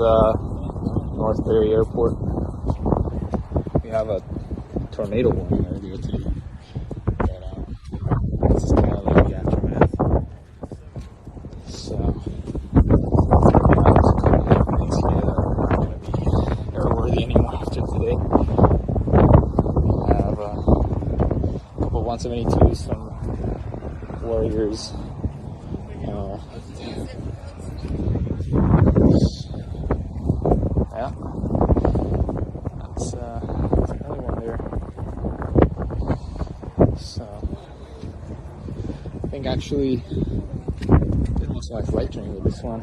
North Berry Airport. We have a tornado warning earlier today, but this is kind of like the aftermath. So there's a couple of things here that are not going to be airworthy anymore after today. We have a couple 172s from Warriors. Yeah, that's another one there. So I think actually did most of my flight training with this one.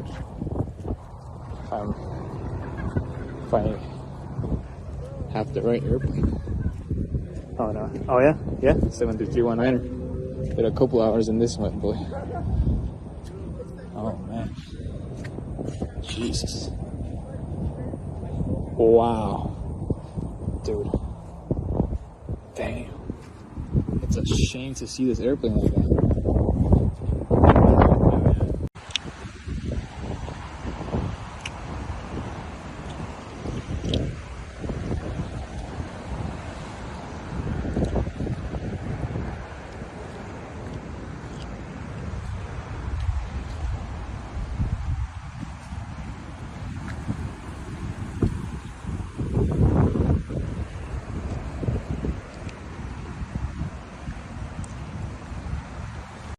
If I have the right airplane. Oh no! Oh yeah, 733-1 Niner. Did a couple hours in this one, boy. Oh man, Jesus. Wow, dude, damn, it's a shame to see this airplane like that.